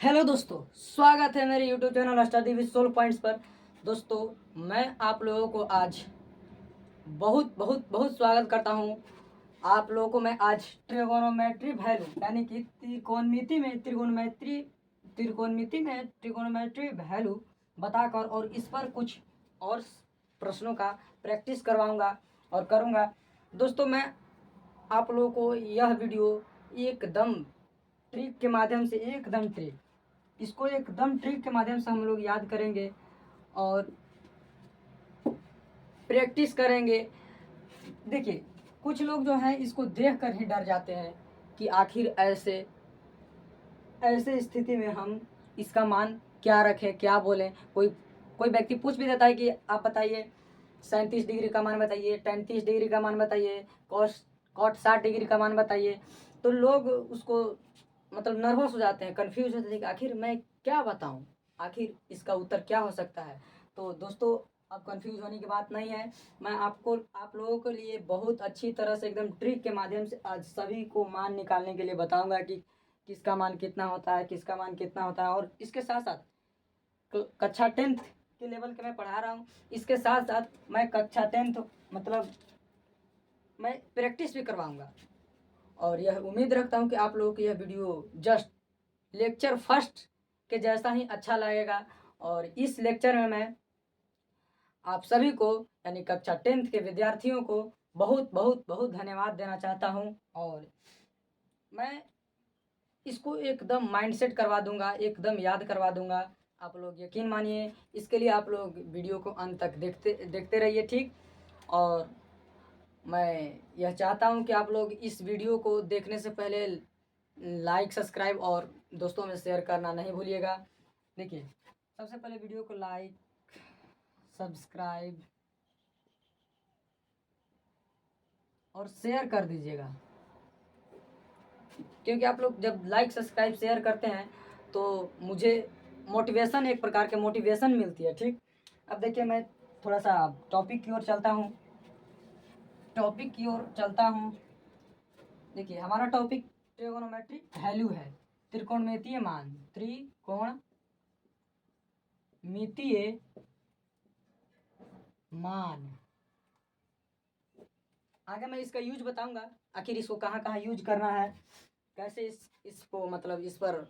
Hello दोस्तों, स्वागत है मेरे YouTube channel study with soul points पर। दोस्तों, मैं आप लोगों को आज बहुत बहुत बहुत स्वागत करता हूं। आप लोगों को मैं आज ट्रिगोनोमेट्री वैल्यू यानी कि त्रिकोणमिति में वैल्यू बताकर और इस पर कुछ और प्रश्नों का प्रैक्टिस करवाऊंगा और करूंगा। दोस्तों, मैं आप लोगों को यह वीडियो एकदम ट्रिक के माध्यम से इसको एकदम ट्रिक के माध्यम से हम लोग याद करेंगे और प्रैक्टिस करेंगे। देखिए, कुछ लोग जो हैं इसको देख कर ही डर जाते हैं कि आखिर ऐसे ऐसे स्थिति में हम इसका मान क्या रखें, क्या बोलें। कोई कोई व्यक्ति पूछ भी देता है कि आप बताइए 37 डिग्री का मान बताइए, 33 डिग्री का मान बताइए, कॉट 60 डिग्री का मान बताइए। तो लोग उसको मतलब नर्वस हो जाते हैं, कंफ्यूज होते हैं कि आखिर मैं क्या बताऊं, आखिर इसका उत्तर क्या हो सकता है। तो दोस्तों, अब कंफ्यूज होने की बात नहीं है। मैं आप लोगों के लिए बहुत अच्छी तरह से एकदम ट्रिक के माध्यम से आज सभी को मान निकालने के लिए बताऊंगा कि किसका मान कितना होता है, किसका मान कितना होता है। और इसके साथ साथ कक्षा 10th के लेवल के मैं पढ़ा रहा हूँ। इसके साथ साथ मैं कक्षा 10th मतलब मैं प्रैक्टिस भी करवाऊंगा और यह उम्मीद रखता हूँ कि आप लोगों को यह वीडियो जस्ट लेक्चर फर्स्ट के जैसा ही अच्छा लगेगा। और इस लेक्चर में मैं आप सभी को यानी कक्षा 10th के विद्यार्थियों को बहुत बहुत बहुत धन्यवाद देना चाहता हूँ। और मैं इसको एकदम माइंडसेट करवा दूंगा, एकदम याद करवा दूंगा। आप लोग यकीन मानिए, इसके लिए आप लोग वीडियो को अंत तक देखते देखते रहिए, ठीक। और मैं यह चाहता हूं कि आप लोग इस वीडियो को देखने से पहले लाइक, सब्सक्राइब और दोस्तों में शेयर करना नहीं भूलिएगा। देखिए, सबसे पहले वीडियो को लाइक, सब्सक्राइब और शेयर कर दीजिएगा, क्योंकि आप लोग जब लाइक, सब्सक्राइब, शेयर करते हैं तो मुझे मोटिवेशन, एक प्रकार के मोटिवेशन मिलती है, ठीक। अब देखिए, मैं थोड़ा सा टॉपिक की ओर चलता हूँ। देखिए, हमारा टॉपिक ट्रिगोनोमेट्री वैल्यू है, त्रिकोणमितीय मान, त्रिकोणमितीय मान। आगे मैं इसका यूज बताऊंगा, आखिर इसको कहाँ कहाँ यूज करना है, कैसे इसको मतलब इस पर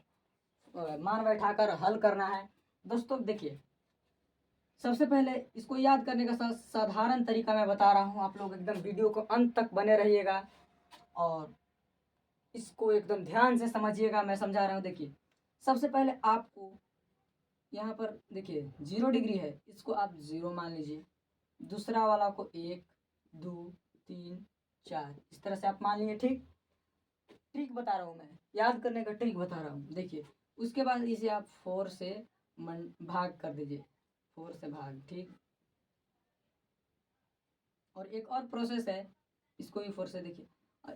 मान बैठाकर हल करना है। दोस्तों देखिए, सबसे पहले इसको याद करने का साधारण तरीका मैं बता रहा हूँ। आप लोग एकदम वीडियो को अंत तक बने रहिएगा और इसको एकदम ध्यान से समझिएगा। मैं समझा रहा हूँ। देखिए, सबसे पहले आपको यहाँ पर देखिए 0 डिग्री है, इसको आप 0 मान लीजिए। दूसरा वाला को 1, 2, 3, 4 इस तरह से आप मान लिए, ठीक। ट्रिक बता रहा हूँ, मैं याद करने का ट्रिक बता रहा हूँ। देखिए, उसके बाद इसे आप 4 से भाग कर दीजिए, 4 से भाग, ठीक। और एक और प्रोसेस है, इसको भी 4 से देखिए,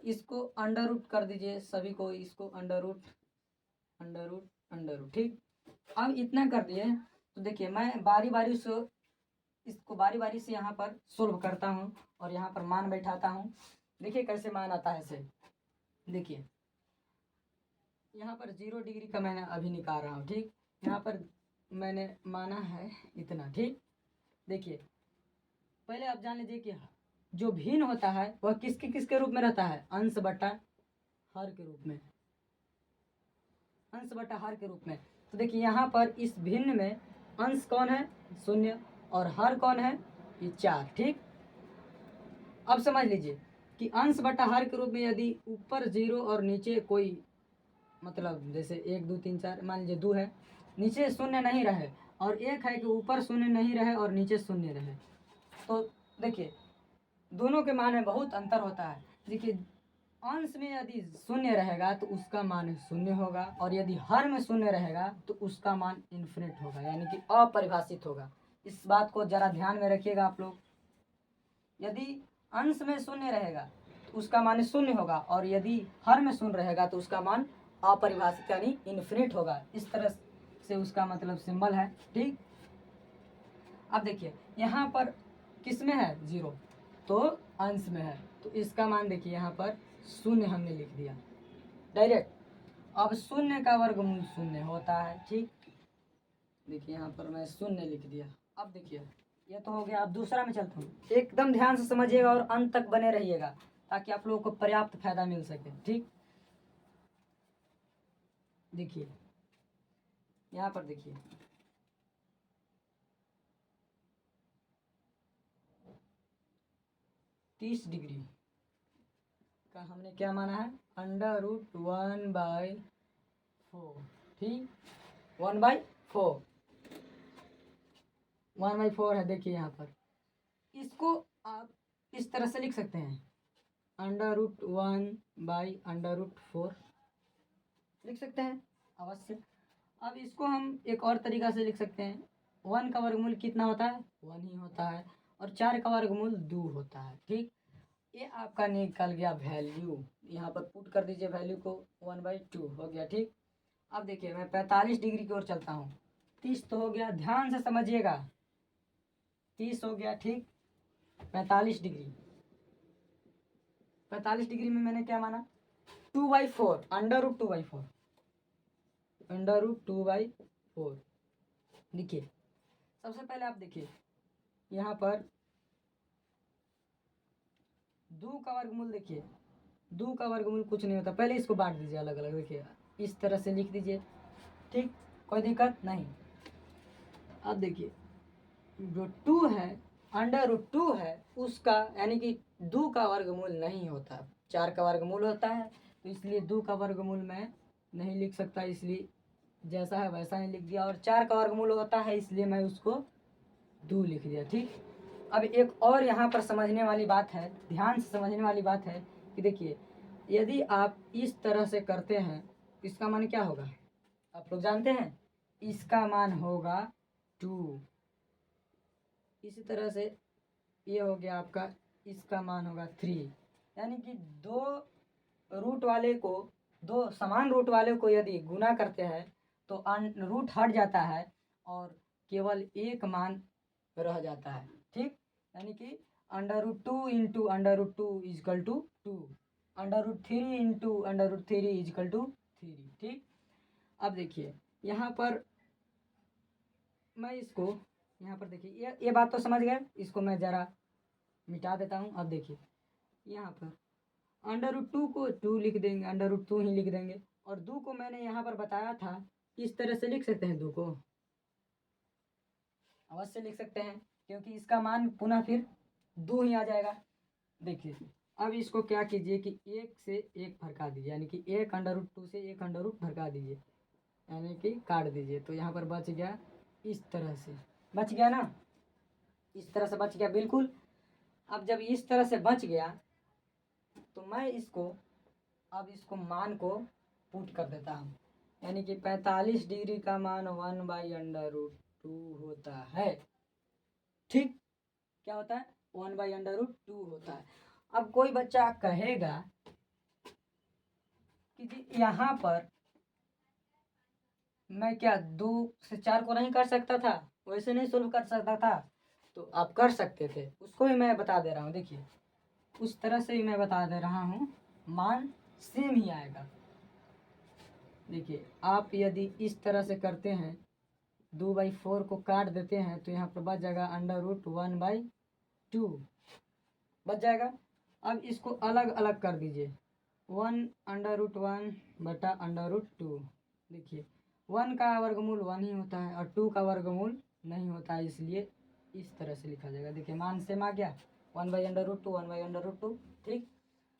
इसको अंडर रूट कर दीजिए सभी को, इसको under root, under root, under root, ठीक। अब इतना कर दिए तो देखिए, मैं बारी बारी से इसको बारी बारी से यहाँ पर सोल्व करता हूँ और यहाँ पर मान बैठाता हूँ। देखिए कैसे मान आता है इसे। देखिए, यहाँ पर 0 डिग्री का मैंने अभी निकाल रहा हूँ, ठीक। यहाँ पर मैंने माना है इतना, ठीक। देखिए, पहले आप जान लीजिए कि जो भिन्न होता है वह किसके किसके रूप में रहता है, अंश बटा हर के रूप में, अंश बटा हर के रूप में। तो देखिए, यहाँ पर इस भिन्न में अंश कौन है, 0, और हर कौन है, ये 4, ठीक। अब समझ लीजिए कि अंश बटा हर के रूप में यदि ऊपर 0 और नीचे कोई मतलब जैसे 1, 2, 3, 4 मान लीजिए 2 है, नीचे 0 नहीं रहे, और 1 है कि ऊपर 0 नहीं रहे और नीचे 0 रहे, तो देखिए दोनों के मान में बहुत अंतर होता है। देखिए, अंश में यदि 0 रहेगा तो उसका मान 0 होगा, और यदि हर में 0 रहेगा तो उसका मान इन्फिनिट होगा, यानी कि अपरिभाषित होगा। इस बात को जरा ध्यान में रखिएगा आप लोग। यदि अंश में 0 रहेगा तो उसका मान 0 होगा, और यदि हर में 0 रहेगा तो उसका मान अपरिभाषित यानी इन्फिनिट होगा। इस तरह से उसका मतलब सिंबल है, ठीक। अब देखिए, यहाँ पर किस में है 0, तो अंश में है, तो इसका मान देखिए यहाँ पर 0 हमने लिख दिया डायरेक्ट। अब शून्य का वर्गमूल शून्य होता है। ठीक, देखिए यहाँ पर मैं शून्य लिख दिया। अब देखिए ये तो हो गया। अब दूसरा में चलता हूँ, एकदम ध्यान से समझिएगा और अंत तक बने रहिएगा ताकि आप लोगों को पर्याप्त फायदा मिल सके। ठीक, देखिए यहाँ पर देखिए 30 डिग्री का हमने क्या माना है, √1/4। ठीक, 1/4 1/4 है। देखिए यहाँ पर इसको आप इस तरह से लिख सकते हैं, √1/√4 लिख सकते हैं अवश्य। अब इसको हम एक और तरीका से लिख सकते हैं, 1 का वर्गमूल कितना होता है, 1 ही होता है, और 4 का वर्गमूल 2 होता है। ठीक, ये आपका निकल गया वैल्यू। यहाँ पर पुट कर दीजिए वैल्यू को, 1/2 हो गया। ठीक, अब देखिए मैं 45 डिग्री की ओर चलता हूँ। 30 तो हो गया, ध्यान से समझिएगा, 30 हो गया। ठीक, 45 डिग्री, 45 डिग्री में मैंने क्या माना, 2/4, √2/4, √2/4। देखिए सबसे पहले आप देखिए यहाँ पर 2 का वर्गमूल, देखिए 2 का वर्गमूल कुछ नहीं होता। पहले इसको बांट दीजिए अलग अलग, देखिए इस तरह से लिख दीजिए। ठीक, कोई दिक्कत नहीं। अब देखिए जो 2 है, √2 है, उसका यानी कि 2 का वर्गमूल नहीं होता, 4 का वर्गमूल होता है। तो इसलिए 2 का वर्गमूल मैं नहीं लिख सकता, इसलिए जैसा है वैसा ही लिख दिया। और 4 का वर्गमूल होता है, इसलिए मैं उसको 2 लिख दिया। ठीक, अब एक और यहाँ पर समझने वाली बात है, ध्यान से समझने वाली बात है कि देखिए यदि आप इस तरह से करते हैं, इसका मान क्या होगा आप लोग जानते हैं, इसका मान होगा 2। इसी तरह से ये हो गया आपका, इसका मान होगा 3। यानी कि दो रूट वाले को, दो समान रूट वाले को यदि गुना करते हैं तो रूट हट जाता है और केवल एक मान रह जाता है। ठीक, यानी कि √2 into √2 is equal to 2, √3 into √3 is equal to 3। ठीक, अब देखिए यहाँ पर मैं इसको, यहाँ पर देखिए ये बात तो समझ गए, इसको मैं ज़रा मिटा देता हूँ। अब देखिए यहाँ पर √2 को 2 लिख देंगे, √2 ही लिख देंगे। और 2 को मैंने यहाँ पर बताया था, इस तरह से लिख सकते हैं, 2 को अवश्य लिख सकते हैं क्योंकि इसका मान पुनः फिर 2 ही आ जाएगा। देखिए अब इसको क्या कीजिए कि 1 से 1 भड़का दीजिए, यानी कि 1 √2 से 1 √ भड़का दीजिए, यानी कि काट दीजिए। तो यहाँ पर बच गया, इस तरह से बच गया ना, इस तरह से बच गया बिल्कुल। अब जब इस तरह से बच गया तो मैं इसको, अब इसको मान को पुट कर देता हूँ, यानी कि 45 डिग्री का मान 1/√2 होता है। ठीक, क्या होता है, 1/√2 होता है। अब कोई बच्चा कहेगा कि जी यहाँ पर मैं क्या 2 से 4 को नहीं कर सकता था, वैसे नहीं सोल्व कर सकता था? तो आप कर सकते थे, उसको भी मैं बता दे रहा हूँ। देखिए उस तरह से ही मैं बता दे रहा हूँ, मान सेम ही आएगा। देखिए आप यदि इस तरह से करते हैं, 2/4 को काट देते हैं तो यहाँ पर बच जाएगा √1/2 बच जाएगा। अब इसको अलग अलग कर दीजिए, 1/1 बटा √2। देखिए 1 का वर्गमूल 1 ही होता है और 2 का वर्गमूल नहीं होता है, इसलिए इस तरह से लिखा जाएगा। देखिए मान सेम आ गया, 1/√2 1/√2। ठीक,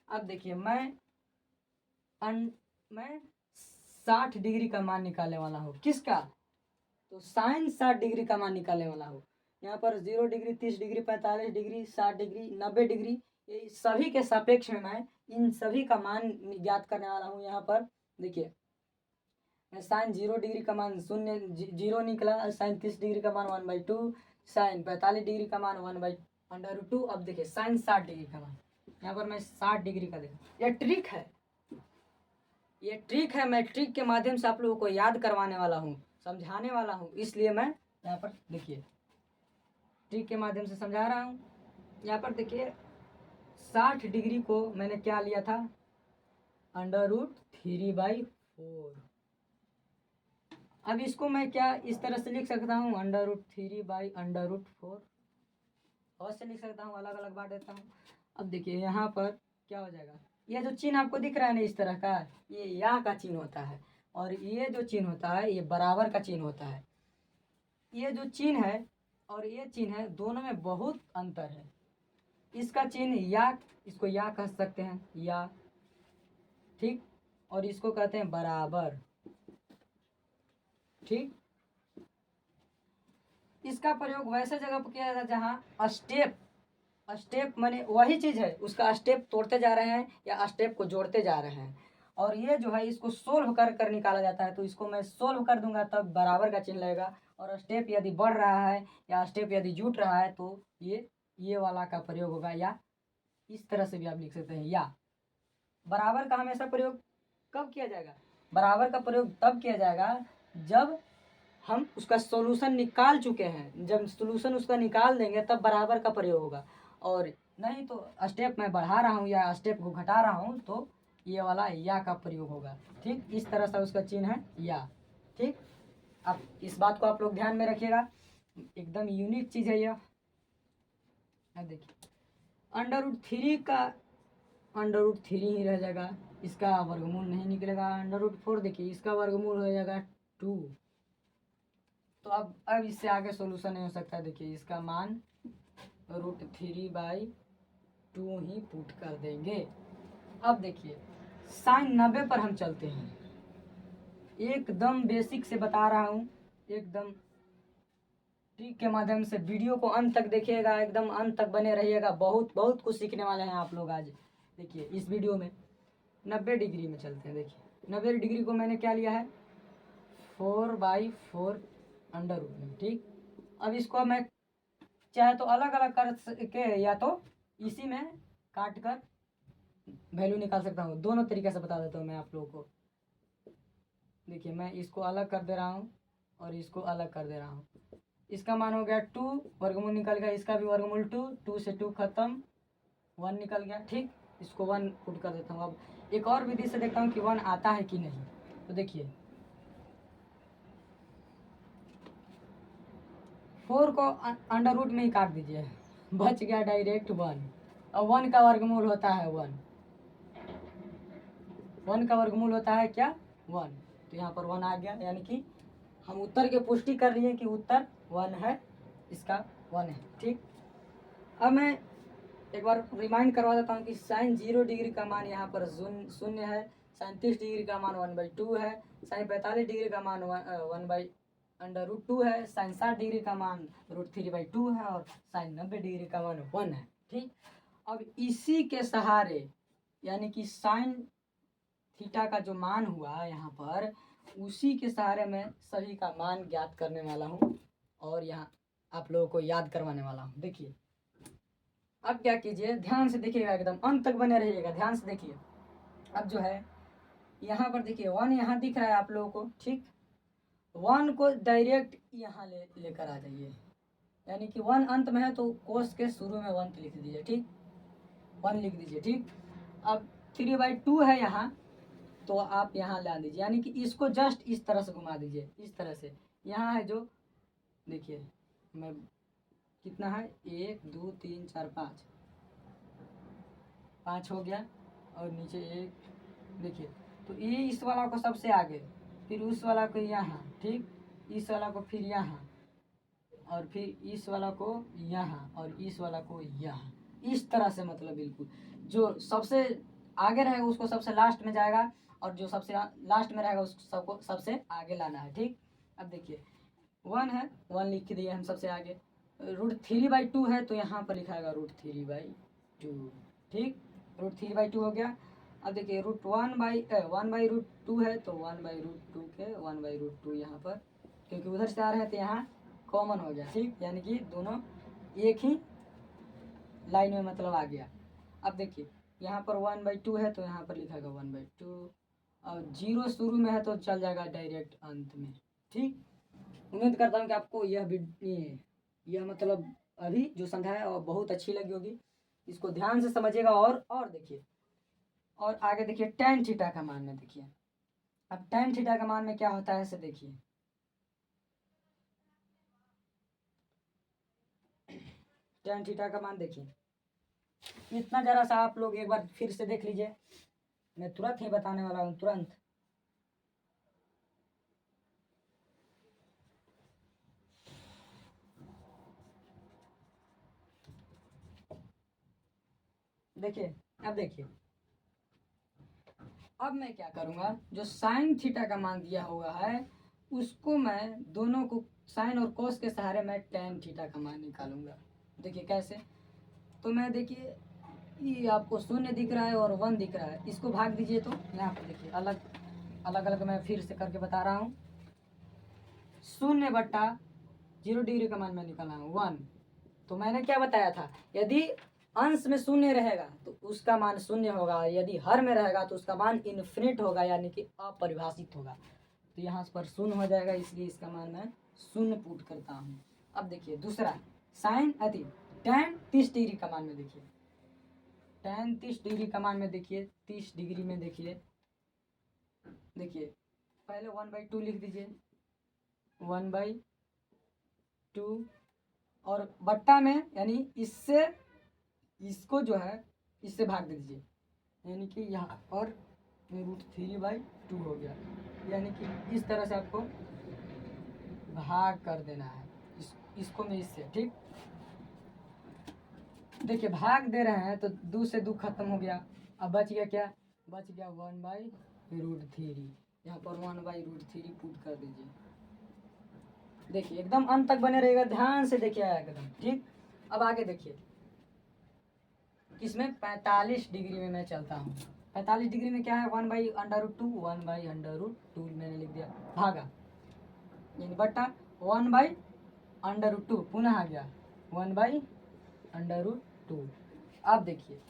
अब देखिए मैं 60 डिग्री का मान निकालने वाला हूँ। किसका, तो साइन 60 डिग्री का मान निकालने वाला हूँ। यहाँ पर 0 degree, 30 degree, 45 degree, 60 degree, 90 degree, ये सभी के सापेक्ष में मैं इन सभी का मान ज्ञात करने वाला हूँ। यहाँ पर देखिए साइन 0 डिग्री का मान 0 निकला, साइन 30 डिग्री का मान 1/2, साइन 45 डिग्री का मान 1/√2। अब देखिए साइन 60 डिग्री का मान, यहाँ पर मैं 60 डिग्री का देखा, यह ट्रिक है, ये ट्रिक है। मैं ट्रिक के माध्यम से आप लोगों को याद करवाने वाला हूँ, समझाने वाला हूँ, इसलिए मैं यहाँ पर देखिए ट्रिक के माध्यम से समझा रहा हूँ। यहाँ पर देखिए 60 डिग्री को मैंने क्या लिया था, √3/4 4। अब इसको मैं क्या इस तरह से लिख सकता हूँ, √3/√4 और से लिख सकता हूँ, अलग अलग बांट देता हूँ। अब देखिए यहाँ पर क्या हो जाएगा, ये जो चिन्ह आपको दिख रहा है ना इस तरह का, ये या का चिन्ह होता है, और ये जो चिन्ह होता है ये बराबर का चिन्ह होता है। ये जो चिन्ह है और ये चिन्ह है, दोनों में बहुत अंतर है। इसका चिन्ह या, इसको या कह सकते हैं, या, ठीक, और इसको कहते हैं बराबर, ठीक। इसका प्रयोग वैसे जगह पर किया जाता है जहाँ स्टेप माने वही चीज़ है, उसका स्टेप तोड़ते जा रहे हैं या स्टेप को जोड़ते जा रहे हैं, और ये जो है इसको सोल्व कर निकाला जाता है। तो इसको मैं सोल्व कर दूंगा तब बराबर का चिन्ह लगेगा, और स्टेप यदि बढ़ रहा है या स्टेप यदि जुट रहा है तो ये वाला का प्रयोग होगा, या इस तरह से भी आप लिख सकते हैं। या बराबर का हमेशा प्रयोग कब किया जाएगा, बराबर का प्रयोग तब किया जाएगा जब हम उसका सॉल्यूशन निकाल चुके हैं। जब सॉल्यूशन उसका निकाल देंगे तब बराबर का प्रयोग होगा, और नहीं तो स्टेप मैं बढ़ा रहा हूँ या स्टेप को घटा रहा हूँ तो ये वाला या का प्रयोग होगा, ठीक। इस तरह से उसका चिन्ह है या, ठीक। अब इस बात को आप लोग ध्यान में रखिएगा, एकदम यूनिक चीज़ है यह। देखिए √3 का √3 ही रह जाएगा, इसका वर्गमूल नहीं निकलेगा। √4 देखिए इसका वर्गमूल हो जाएगा 2। तो अब इससे आगे सॉल्यूशन नहीं हो सकता। देखिए इसका मान √3/2 ही पुट कर देंगे। अब देखिए sin 90 पर हम चलते हैं, एकदम बेसिक से बता रहा हूँ, एकदम ट्रिक के माध्यम से। वीडियो को अंत तक देखिएगा, एकदम अंत तक बने रहिएगा, बहुत बहुत कुछ सीखने वाले हैं आप लोग आज। देखिए इस वीडियो में 90 डिग्री में चलते हैं। देखिए 90 डिग्री को मैंने क्या लिया है, 4/4 अंडर रूट में, ठीक। अब इसको मैं चाहे तो अलग अलग कर के या तो इसी में काट कर वैल्यू निकाल सकता हूँ। दोनों तरीके से बता देता हूँ मैं आप लोगों को। देखिए मैं इसको अलग कर दे रहा हूँ और इसको अलग कर दे रहा हूँ। इसका मान हो गया 2, वर्गमूल निकल गया, इसका भी वर्गमूल 2 से 2 खत्म, 1 निकल गया, ठीक। इसको 1 पुट कर देता हूँ। अब एक और विधि से देखता हूँ कि 1 आता है कि नहीं। तो देखिए 4 को अंडर रूट में ही काट दीजिए, बच गया डायरेक्ट 1। और 1 का वर्गमूल होता है 1 का वर्गमूल होता है क्या, 1। तो यहाँ पर 1 आ गया, यानी कि हम उत्तर की पुष्टि कर लिए कि उत्तर 1 है, इसका 1 है, ठीक। अब मैं एक बार रिमाइंड करवा देता हूँ कि sin 0 डिग्री का मान यहाँ पर 0 है, sin 30 डिग्री का मान 1/2 है, sin 45 डिग्री का मान 1/√2 है, sin 60 डिग्री का मान √3/2 है, और sin 90 डिग्री का मान 1 है, ठीक। अब इसी के सहारे, यानी कि sin थीटा का जो मान हुआ यहाँ पर, उसी के सहारे मैं सभी का मान ज्ञात करने वाला हूँ और यहाँ आप लोगों को याद करवाने वाला हूँ। देखिए अब क्या कीजिए, ध्यान से देखिएगा, एकदम अंत तक बने रहिएगा, ध्यान से देखिए। अब जो है यहाँ पर देखिए 1 यहाँ दिख रहा है आप लोगों को, ठीक। 1 को डायरेक्ट यहाँ लेकर आ जाइए, यानी कि 1 अंत में है तो कोस के शुरू में 1 लिख दीजिए, ठीक, 1 लिख दीजिए, ठीक। अब 3/2 है यहाँ, तो आप यहाँ ला दीजिए, यानी कि इसको जस्ट इस तरह से घुमा दीजिए, इस तरह से। यहाँ है जो, देखिए मैं कितना है, 1 2 3 4 5 हो गया, और नीचे 1, देखिए। तो ये इस वाला को सबसे आगे, फिर उस वाला को यहाँ, ठीक, इस वाला को फिर यहाँ, और फिर इस वाला को यहाँ, और इस वाला को यहाँ, इस तरह से। मतलब बिल्कुल जो सबसे आगे रहेगा उसको सबसे लास्ट में जाएगा, और जो सबसे लास्ट में रहेगा उसको सबको सबसे आगे लाना है, ठीक। अब देखिए 1 है, 1 लिख दिए हम सबसे आगे। √3/2 है तो यहाँ पर लिखाएगा √3/2, ठीक, √3/2 हो गया। अब देखिए √1/√2 है तो 1/√2 के 1/√2 यहाँ पर, क्योंकि उधर से आ रहे हैं तो यहाँ कॉमन हो गया, ठीक, यानी कि दोनों एक ही लाइन में मतलब आ गया। अब देखिए यहाँ पर 1/2 है तो यहाँ पर लिखेगा 1/2, और 0 शुरू में है तो चल जाएगा डायरेक्ट अंत में, ठीक। उम्मीद करता हूँ कि आपको यह मतलब अभी जो समझाया और बहुत अच्छी लगी होगी। इसको ध्यान से समझिएगा और देखिए, और आगे देखिए tan थीटा का मान में देखिए अब tan थीटा का मान में क्या होता है इसे देखिए, tan थीटा का मान देखिए, इतना जरा सा आप लोग एक बार फिर से देख लीजिए, मैं तुरंत ही बताने वाला हूँ, तुरंत। देखिए, अब देखिए, अब मैं क्या करूँगा, जो साइन थीटा का मान दिया हुआ है उसको मैं दोनों को साइन और कोस के सहारे मैं tan थीटा का मान निकालूंगा। देखिए कैसे, तो मैं देखिए ये आपको शून्य दिख रहा है और 1 दिख रहा है, इसको भाग दीजिए, तो यहाँ पर देखिए अलग अलग अलग मैं फिर से करके बता रहा हूँ। 0/0 डिग्री का मान मैं निकाला हूँ 1। तो मैंने क्या बताया था, यदि अंश में शून्य रहेगा तो उसका मान शून्य होगा, यदि हर में रहेगा तो उसका मान इन्फिनिट होगा, यानी कि अपरिभाषित होगा। तो यहाँ पर शून्य हो जाएगा, इसलिए इसका मान मैं शून्य पुट करता हूँ। अब देखिए दूसरा, साइन अति tan 30 डिग्री का मान में देखिए, tan 30 डिग्री का मान में देखिए, 30 डिग्री में देखिए, देखिए पहले 1/2 लिख दीजिए, 1/2 और बट्टा में यानी इससे इसको जो है इससे भाग दे दीजिए, यानी कि यहाँ और √3/2 हो गया, यानी कि इस तरह से आपको भाग कर देना है इसको में इससे, ठीक। देखिए भाग दे रहे हैं तो 2 से 2 खत्म हो गया, अब बच गया क्या, बच गया 1/√3, यहाँ पर 1/√3 पुट कर दीजिए। देखिए एकदम अंत तक बने रहेगा, ध्यान से देखिए एकदम, ठीक। अब आगे देखिए, इसमें 45 डिग्री में मैं चलता हूँ, 45 डिग्री में क्या है, 1/√2, 1/√2 मैंने लिख दिया, भागा यानी बट्टा 1/√2 पुनः आ गया 1/√2। अब देखिए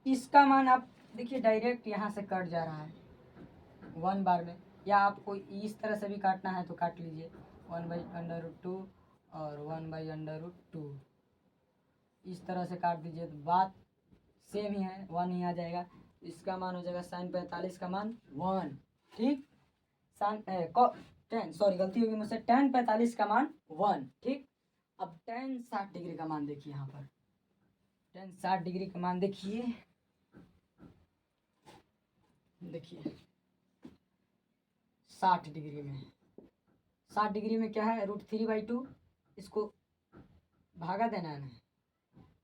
इसका मान आप देखिए डायरेक्ट यहाँ से कट जा रहा है 1 बार में, या आपको इस तरह से भी काटना है तो काट लीजिए, 1/√2 और 1/√2 इस तरह से काट दीजिए, तो बात सेम ही है, 1 ही आ जाएगा। इसका मान हो जाएगा साइन 45 का मान 1, ठीक। साइन tan सॉरी गलती होगी मुझसे, tan 45 का मान 1, ठीक। अब tan 60 डिग्री का मान देखिए, यहाँ पर tan 60 डिग्री का मान देखिए, देखिए 60 डिग्री में, 60 डिग्री में क्या है, √3/2, इसको भागा देना है ना,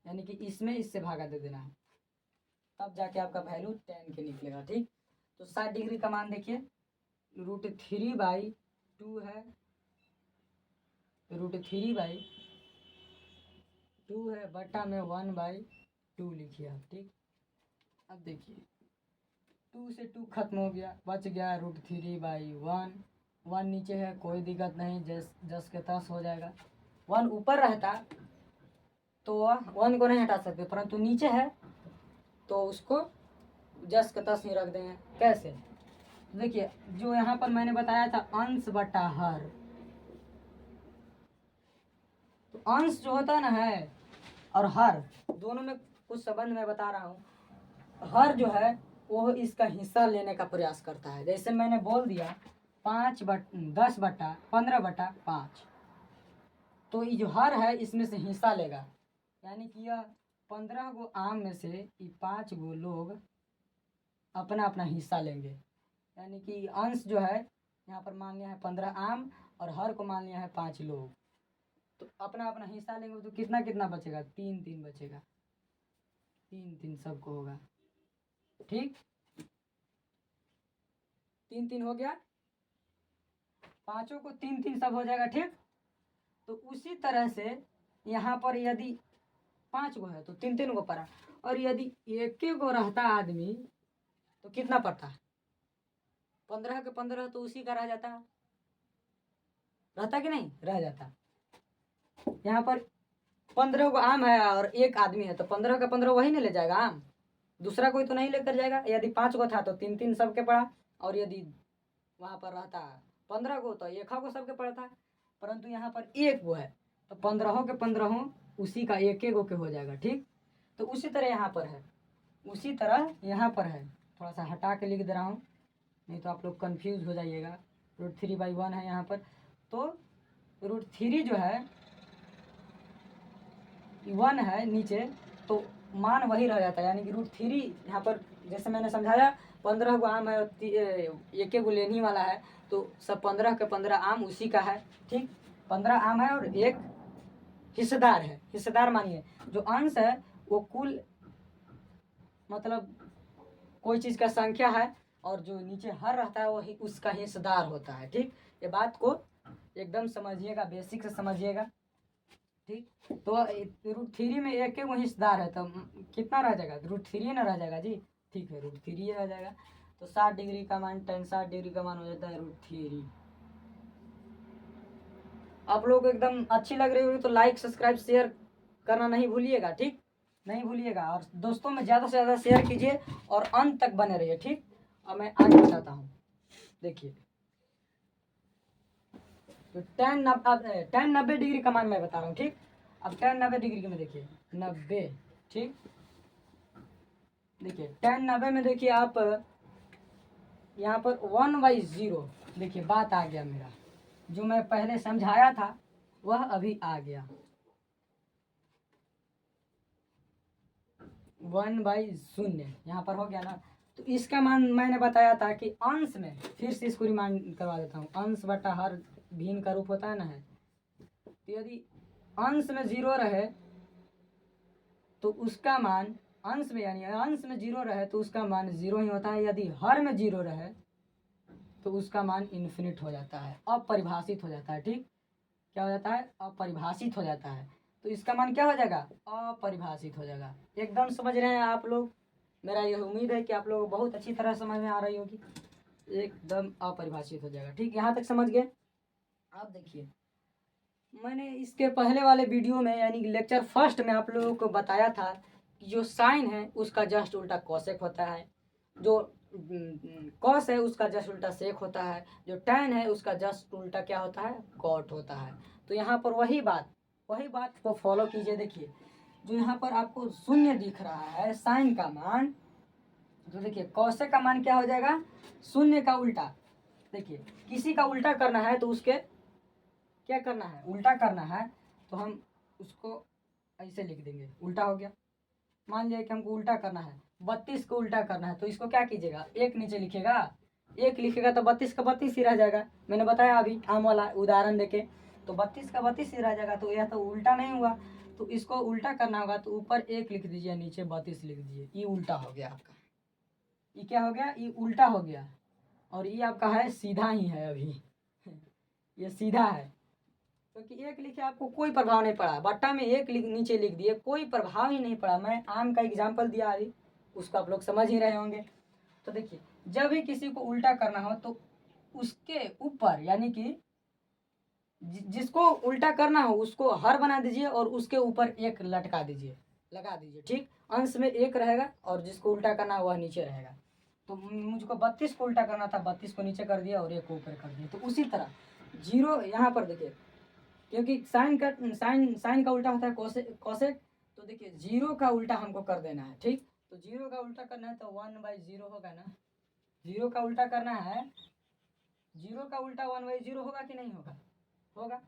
यानी कि इसमें इससे भागा दे देना है, तब जाके आपका वैल्यू tan के निकलेगा, ठीक। तो 60 डिग्री का मान देखिए √3/2 है, √3/2 है, बटा में 1/2 लिखिए आप, ठीक। अब देखिए 2 से 2 खत्म हो गया, बच गया √3/1, 1 नीचे है कोई दिक्कत नहीं, जस के तस हो जाएगा। 1 ऊपर रहता तो 1 को नहीं हटा सकते, परंतु नीचे है तो उसको जस के तस ही रख देंगे। कैसे, देखिए जो यहाँ पर मैंने बताया था अंश बटा हर, तो अंश जो होता है ना है और हर दोनों में कुछ संबंध मैं बता रहा हूँ। हर जो है वो इसका हिस्सा लेने का प्रयास करता है, जैसे मैंने बोल दिया 10/15/5, तो ये जो हर है इसमें से हिस्सा लेगा, यानी कि यह 15 गो आम में से ये 5 गो लोग अपना अपना हिस्सा लेंगे, यानी कि अंश जो है यहाँ पर मान लिया है 15 आम और हर को मान लिया है 5 लोग, तो अपना अपना हिस्सा लेंगे, तो कितना कितना बचेगा, 3-3 बचेगा, 3-3 सबको होगा, ठीक। 3-3 हो गया, पांचों को 3-3 सब हो जाएगा, ठीक। तो उसी तरह से यहाँ पर यदि 5 गो है तो 3-3 गो पड़ा, और यदि एक गो रहता आदमी तो कितना पड़ता, 15 के 15 तो उसी का रह जाता, रहता कि नहीं रह जाता। यहाँ पर 15 गो आम है और एक आदमी है, तो 15 का 15 वही नहीं ले जाएगा आम, दूसरा कोई तो नहीं लेकर जाएगा। यदि 5 गो था तो 3-3 सबके पड़ा, और यदि वहाँ पर रहता 15 गो तो 1 गो सबके पड़ता, परंतु यहाँ पर 1 गो है तो 15 के 15 उसी का 1 गो के हो जाएगा, ठीक। तो उसी तरह यहाँ पर है, उसी तरह यहाँ पर है, थोड़ा सा हटा के लिख दे रहा हूँ, नहीं तो आप लोग कंफ्यूज हो जाइएगा। √3/1 है यहाँ पर, तो √3 जो है 1 है नीचे, तो मान वही रह जाता है, यानी कि √3 यहाँ पर जैसे मैंने समझाया 15 गो आम है और एक गो लेनी वाला है, तो सब 15 के 15 आम उसी का है। ठीक, 15 आम है और एक हिस्सेदार है। हिस्सेदार मानिए जो अंश है वो कुल मतलब कोई चीज़ का संख्या है, और जो नीचे हर रहता है वही उसका हिस्सेदार होता है। ठीक, ये बात को एकदम समझिएगा, बेसिक से समझिएगा। ठीक, तो √3 में एक एक हिस्सेदार है, तो कितना रह जाएगा? √3 ना रह जाएगा जी। ठीक है, √3 रह जाएगा। तो 60 डिग्री का मान, tan 60 डिग्री का मान हो जाता है √3। आप लोग को एकदम अच्छी लग रही होगी तो लाइक सब्सक्राइब शेयर करना नहीं भूलिएगा। ठीक, नहीं भूलिएगा, और दोस्तों में ज़्यादा से ज़्यादा शेयर कीजिए और अंत तक बने रहिए। ठीक, अब मैं आगे बताता हूँ। देखिए, तो tan 90 डिग्री का मान मैं बता रहा हूँ। ठीक, अब tan 90 डिग्री में देखिए 90। ठीक, देखिए tan 90 में देखिए आप यहाँ पर 1/0, देखिए बात आ गया मेरा, जो मैं पहले समझाया था वह अभी आ गया। 1/0 यहाँ पर हो गया ना। तो इसका मान मैंने बताया था कि अंश में, फिर से इसको रिमाइंड करवा देता हूँ, अंश बटा हर भिन्न का रूप होता है ना है। तो यदि अंश में 0 रहे तो उसका मान, अंश में यानी अंश में 0 रहे तो उसका मान 0 ही होता है। यदि हर में 0 रहे तो उसका मान इन्फिनिट हो जाता है, अपरिभाषित हो जाता है। ठीक, क्या हो जाता है? अपरिभाषित हो जाता है। तो इसका मान क्या हो जाएगा? अपरिभाषित हो जाएगा। एकदम समझ रहे हैं आप लोग? मेरा यह उम्मीद है कि आप लोग बहुत अच्छी तरह समझ में आ रही होगी। एकदम अपरिभाषित हो जाएगा। ठीक, यहाँ तक समझ गए? आप देखिए, मैंने इसके पहले वाले वीडियो में यानी लेक्चर फर्स्ट में आप लोगों को बताया था कि जो साइन है उसका जस्ट उल्टा कॉसेक होता है, जो कॉस है उसका जस्ट उल्टा सेक होता है, जो टैन है उसका जस्ट उल्टा क्या होता है? कॉट होता है। तो यहाँ पर वही बात को फॉलो कीजिए। देखिए, जो यहाँ पर आपको शून्य दिख रहा है साइन का मान, तो देखिए कॉसेक का मान क्या हो जाएगा? शून्य का उल्टा। देखिए, किसी का उल्टा करना है तो उसके क्या करना है? उल्टा करना है, तो हम उसको ऐसे लिख देंगे, उल्टा हो गया। मान लिया कि हमको उल्टा करना है, 32 को उल्टा करना है, तो इसको क्या कीजिएगा? एक नीचे लिखेगा, एक लिखेगा तो 32 का 32 ही रह जाएगा। मैंने बताया अभी आम वाला उदाहरण देके, तो 32 का 32 ही रह जाएगा। तो यह तो उल्टा नहीं हुआ, तो इसको उल्टा करना होगा, तो ऊपर 1 लिख दीजिए, नीचे 32 लिख दीजिए। ये उल्टा हो गया आपका। ये क्या हो गया? ये उल्टा हो गया। और ये आपका है सीधा ही है अभी ये सीधा है, क्योंकि एक लिखे आपको कोई प्रभाव नहीं पड़ा, बट्टा में एक नीचे लिख दिए, कोई प्रभाव ही नहीं पड़ा। मैं आम का एग्जाम्पल दिया अभी, उसको आप लोग समझ ही रहे होंगे। तो देखिए, जब भी किसी को उल्टा करना हो तो उसके ऊपर यानी कि जिसको उल्टा करना हो उसको हर बना दीजिए और उसके ऊपर एक लटका दीजिए, लगा दीजिए। ठीक, अंश में 1 रहेगा और जिसको उल्टा करना है वह नीचे रहेगा। तो मुझको 32 को उल्टा करना था, 32 को नीचे कर दिया और 1 को ऊपर कर दिया। तो उसी तरह 0 यहाँ पर देखिए, क्योंकि साइन का उल्टा होता है कोसेक। तो देखिए 0 का उल्टा हमको कर देना है। ठीक, तो 0 का उल्टा करना है तो 1/0 होगा ना। 0 का उल्टा करना है, 0 का उल्टा 1/0 होगा कि नहीं होगा? होगा।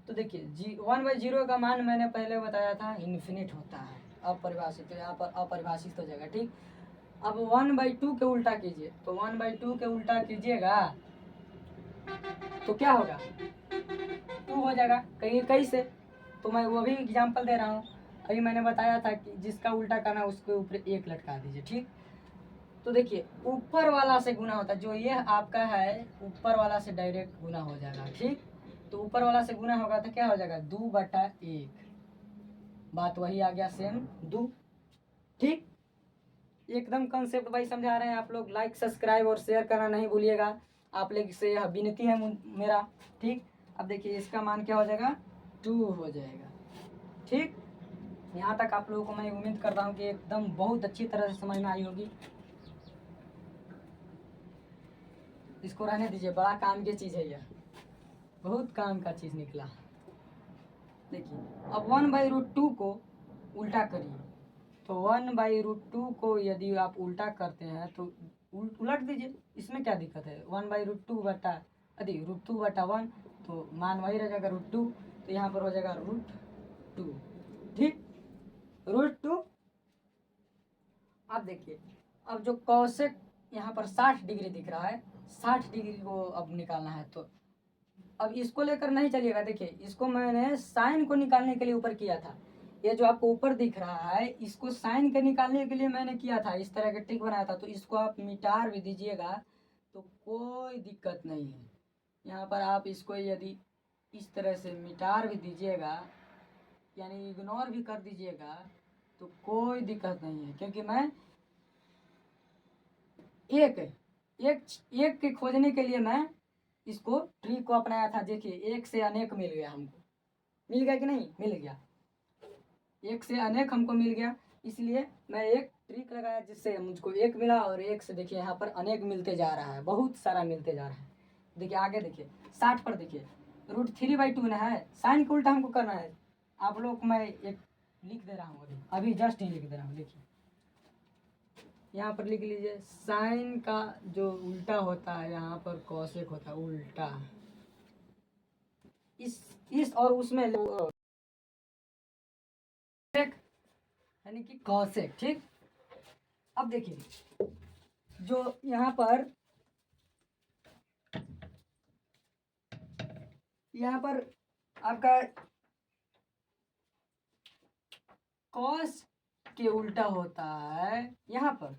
तो देखिए 1/0 का मान मैंने पहले बताया था इन्फिनिट होता है, अपरिभाषित। तो यहाँ पर अपरिभाषित हो जाएगा। ठीक, अब 1/2 के उल्टा कीजिए, तो 1/2 के उल्टा कीजिएगा तो क्या होगा? 2 हो जाएगा। कहीं कैसे? तो मैं वो भी एग्जाम्पल दे रहा हूँ। अभी मैंने बताया था कि जिसका उल्टा करना उसके ऊपर 1 लटका दीजिए। ठीक, तो देखिए ऊपर वाला से गुना होता है, जो ये आपका है ऊपर वाला से डायरेक्ट गुना हो जाएगा। ठीक, तो ऊपर वाला से गुना होगा तो क्या हो जाएगा? 2/1। बात वही आ गया, सेम 2। ठीक, एकदम कंसेप्ट वाइज समझा रहे हैं आप लोग। लाइक सब्सक्राइब और शेयर करना नहीं भूलिएगा, आप लोग से यह विनती है मेरा। ठीक, अब देखिए इसका मान क्या हो जाएगा? 2 हो जाएगा। ठीक, यहाँ तक आप लोगों को मैं उम्मीद करता हूँ कि एकदम बहुत अच्छी तरह से समझ में आई होगी। इसको रहने दीजिए, बड़ा काम की चीज़ है यह, बहुत काम का चीज़ निकला। देखिए, अब 1/√2 को उल्टा करिए, तो 1/√2 को यदि आप उल्टा करते हैं तो उलट दीजिए, इसमें क्या दिक्कत है। 1/√2 बटा √2/1, तो मान वही रह जाएगा √2, तो यहाँ पर हो जाएगा √2। ठीक, √2। अब देखिए, अब जो कॉसेक यहाँ पर 60 डिग्री दिख रहा है, 60 डिग्री को अब निकालना है, तो अब इसको लेकर नहीं चलिएगा। देखिए, इसको मैंने साइन को निकालने के लिए ऊपर किया था। ये जो आपको ऊपर दिख रहा है, इसको साइन के निकालने के लिए मैंने किया था, इस तरह का ट्रिक बनाया था। तो इसको आप मिटा भी दीजिएगा तो कोई दिक्कत नहीं है। यहाँ पर आप इसको यदि इस तरह से मिटा भी दीजिएगा, यानी इग्नोर भी कर दीजिएगा, तो कोई दिक्कत नहीं है, क्योंकि मैं एक एक एक के खोजने के लिए मैं इसको ट्रिक को अपनाया था। देखिए, एक से अनेक मिल गया हमको, मिल गया कि नहीं, मिल गया, एक से अनेक हमको मिल गया। इसलिए मैं एक ट्रिक लगाया जिससे मुझको एक मिला, और एक से देखिए यहाँ पर अनेक मिलते जा रहा है, बहुत सारा मिलते जा रहा है। देखिए आगे देखिए 60 पर देखिए √3/2 ना है, साइन को उल्टा हमको करना है। आप लोग को मैं एक लिख दे रहा हूँ, अभी जस्ट ही लिख दे रहा हूँ। देखिए यहाँ पर लिख लीजिए, साइन का जो उल्टा होता है यहाँ पर कॉसेक होता है, उल्टा इस और उसमें यानी कि कॉसेक। ठीक, अब देखिए जो यहाँ पर आपका कॉस के उल्टा होता है, यहाँ पर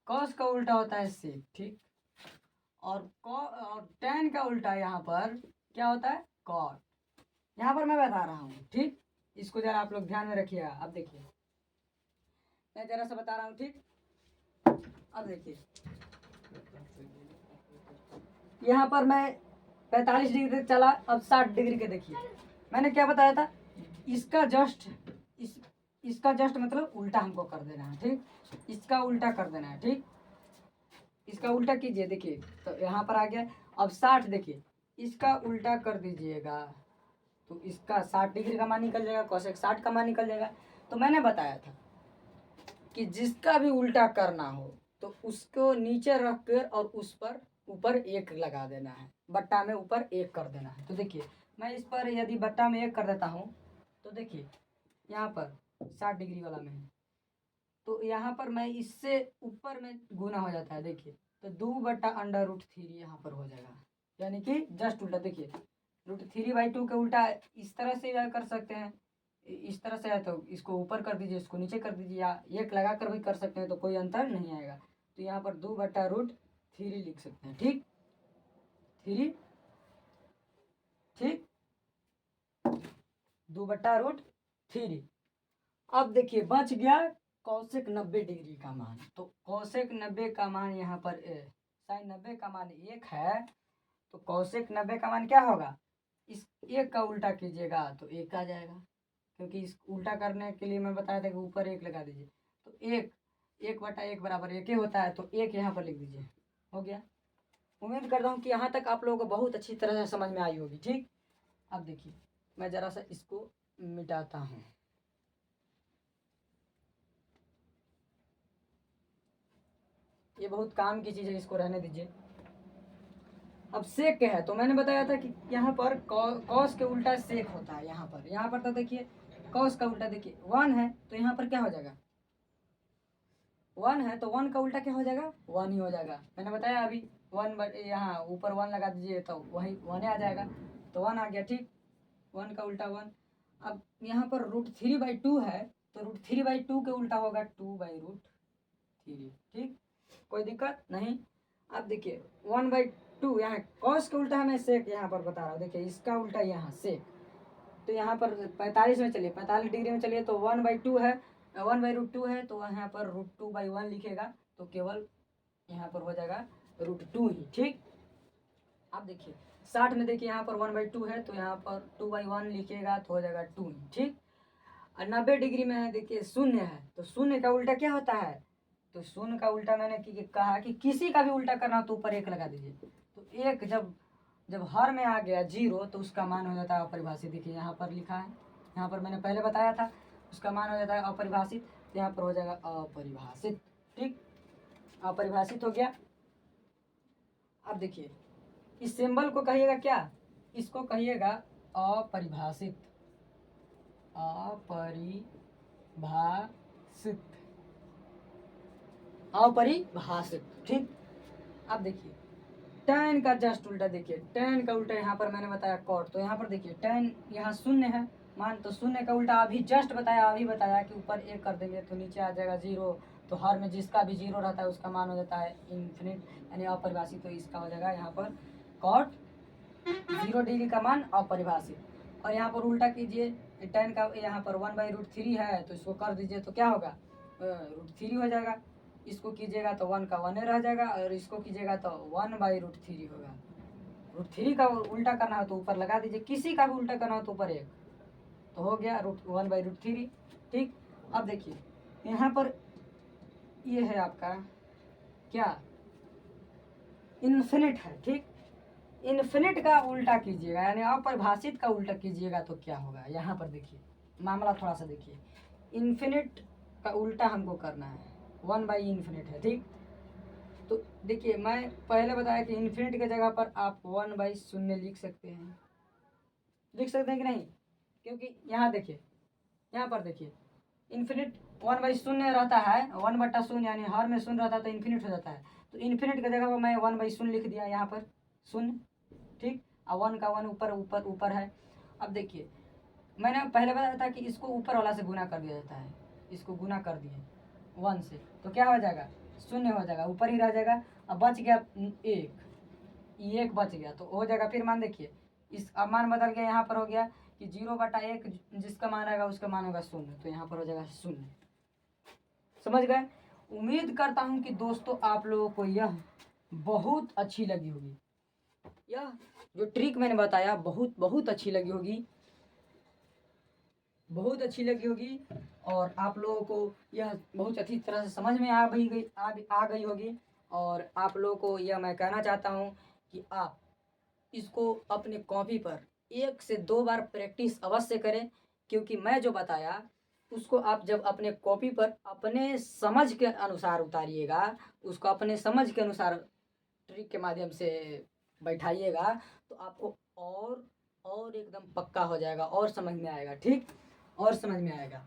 कॉस का उल्टा होता है सेक। ठीक, और टेन का उल्टा यहाँ पर क्या होता है, कॉट। यहाँ पर मैं बता रहा हूँ। ठीक, इसको जरा आप लोग ध्यान में रखिएगा। अब देखिए मैं जरा सा बता रहा हूँ। ठीक, अब देखिए यहाँ पर मैं 45 डिग्री तक चला, अब 60 डिग्री के देखिए मैंने क्या बताया था, इसका जस्ट इसका जस्ट मतलब उल्टा हमको कर देना है। ठीक, इसका उल्टा कर देना है। ठीक, इसका उल्टा कीजिए। देखिए तो यहाँ पर आ गया। अब 60 देखिए, इसका उल्टा कर दीजिएगा तो इसका 60 डिग्री का मान निकल जाएगा, कोसेक 60 का मान निकल जाएगा। तो मैंने बताया था कि जिसका भी उल्टा करना हो तो उसको नीचे रख कर और उस पर ऊपर एक लगा देना है, बट्टा में ऊपर एक कर देना है। तो देखिए मैं इस पर यदि बट्टा में एक कर देता हूँ, तो देखिए यहाँ पर 60 डिग्री वाला में है, तो यहाँ पर मैं इससे ऊपर में गुना हो जाता है। देखिए तो 2/√3 यहाँ पर हो जाएगा, यानी कि जस्ट उल्टा। देखिए √3/2 के उल्टा इस तरह से कर सकते हैं, इस तरह से है तो इसको ऊपर कर दीजिए, इसको नीचे कर दीजिए, या एक लगा कर भी कर सकते हैं, तो कोई अंतर नहीं आएगा। तो यहाँ पर 2/√3 लिख सकते हैं। ठीक, 3, ठीक, 2/√3। अब देखिए बच गया कौशिक 90 डिग्री का मान। तो कौशिक 90 का मान यहाँ पर साइन 90 का मान 1 है, तो कौशिक 90 का मान क्या होगा, इस एक का उल्टा कीजिएगा तो 1 आ जाएगा, क्योंकि इस उल्टा करने के लिए मैं बताया था कि ऊपर 1 लगा दीजिए। तो 1/1 बराबर 1 ही होता है, तो 1 यहाँ पर लिख दीजिए, हो गया। उम्मीद करता हूँ कि यहाँ तक आप लोगों को बहुत अच्छी तरह से समझ में आई होगी। ठीक, अब देखिए मैं ज़रा सा इसको मिटाता हूँ। ये बहुत काम की चीज़ है, इसको रहने दीजिए। अब सेक क्या है, तो मैंने बताया था कि यहाँ पर कॉस के उल्टा सेक होता है। यहाँ पर तो देखिए कॉस का उल्टा देखिए 1 है, तो यहाँ पर क्या हो जाएगा, 1 है तो 1 का उल्टा क्या हो जाएगा, 1 ही हो जाएगा। मैंने बताया अभी 1 यहाँ ऊपर 1 लगा दीजिए तो वही 1 आ जाएगा, तो 1 आ गया। ठीक, 1 का उल्टा 1। अब यहाँ पर √3/2 है, तो √3/2 के उल्टा होगा 2/√3। ठीक, कोई दिक्कत नहीं। अब देखिए 1/2 यहाँ कॉस का उल्टा है, मैं सेक यहाँ पर बता रहा हूँ। देखिए इसका उल्टा यहाँ सेक, तो यहाँ पर 45 में चलिए, 45 डिग्री में चलिए, तो 1/2 है, 1/√2 है, तो यहाँ पर √2/1 लिखेगा, तो केवल यहाँ पर हो जाएगा √2 ही। ठीक, अब देखिए 60 में देखिए यहाँ पर 1/2 है, तो यहाँ पर 2/1 लिखिएगा तो हो जाएगा 2 ही। ठीक, और 90 डिग्री में है, देखिए शून्य है, तो शून्य का उल्टा क्या होता है, तो शून्य का उल्टा मैंने कहा कि किसी का भी उल्टा करना हो तो ऊपर 1 लगा दीजिए। तो 1 जब हर में आ गया 0 तो उसका मान हो जाता है अपरिभाषित। देखिए यहाँ पर लिखा है, यहाँ पर मैंने पहले बताया था, उसका मान हो जाता है अपरिभाषित, तो यहाँ पर हो जाएगा अपरिभाषित। ठीक, अपरिभाषित हो गया। अब देखिए इस सिंबल को कहिएगा क्या, इसको कहिएगा अपरिभाषित, अपरिभाषित, अपरिभाषित। ठीक, अब देखिए tan का जस्ट उल्टा देखिए, tan का उल्टा यहाँ पर मैंने बताया cot, तो यहाँ पर देखिए tan यहाँ शून्य है मान, तो शून्य का उल्टा अभी जस्ट बताया, अभी बताया कि ऊपर 1 कर देंगे तो नीचे आ जाएगा 0, तो हर में जिसका भी 0 रहता है उसका मान हो जाता है इन्फिनिट यानी अपरिभाषित, तो इसका हो जाएगा यहाँ पर cot 0 डिग्री का मान अपरिभाषित। और यहाँ पर उल्टा कीजिए, tan का यहाँ पर 1/√3 है तो इसको कर दीजिए तो क्या होगा √3 हो जाएगा, इसको कीजिएगा तो 1 का 1 रह जाएगा, और इसको कीजिएगा तो 1/√3 होगा। √3 का उल्टा करना हो तो ऊपर लगा दीजिए, किसी का भी उल्टा करना हो तो ऊपर 1, तो हो गया 1/√3। ठीक, अब देखिए यहाँ पर ये है आपका क्या इन्फिनिट है। ठीक, इन्फिनिट का उल्टा कीजिएगा यानी अपरिभाषित का उल्टा कीजिएगा तो क्या होगा, यहाँ पर देखिए मामला थोड़ा सा देखिए, इन्फिनिट का उल्टा हमको करना है, 1/∞ है। ठीक, तो देखिए मैं पहले बताया कि इन्फिनिट की जगह पर आप 1/0 लिख सकते हैं, लिख सकते हैं कि नहीं, क्योंकि यहाँ देखिए, यहाँ पर देखिए इन्फिनिट 1/0 रहता है, 1/0 यानी हर में शून्य रहता है तो इन्फिनिट हो जाता है, तो इन्फिनिट की जगह पर मैं 1/0 लिख दिया यहाँ पर शून्य। ठीक, और 1 का 1 ऊपर ऊपर ऊपर है। अब देखिए मैंने पहले बताया था कि इसको ऊपर वाला से गुना कर दिया जाता है, इसको गुना कर दिए 1 से तो क्या हो जाएगा 0 हो जाएगा, ऊपर ही रह जाएगा। अब बच गया 1 बच गया तो हो जाएगा, फिर मान देखिए इस अब मान बदल गया, यहाँ पर हो गया कि 0/1 जिसका मान आएगा उसका मान होगा 0, तो यहाँ पर हो जाएगा 0। समझ गए। उम्मीद करता हूँ कि दोस्तों आप लोगों को यह बहुत अच्छी लगी होगी, यह जो ट्रिक मैंने बताया बहुत बहुत अच्छी लगी होगी, बहुत अच्छी लगी होगी, और आप लोगों को यह बहुत अच्छी तरह से समझ में आ गई होगी। और आप लोगों को यह मैं कहना चाहता हूँ कि आप इसको अपने कॉपी पर 1 से 2 बार प्रैक्टिस अवश्य करें, क्योंकि मैं जो बताया उसको आप जब अपने कॉपी पर अपने समझ के अनुसार उतारिएगा, उसको अपने समझ के अनुसार ट्रिक के माध्यम से बैठाइएगा तो आपको और एकदम पक्का हो जाएगा, और समझ में आएगा। ठीक, और समझ में आएगा।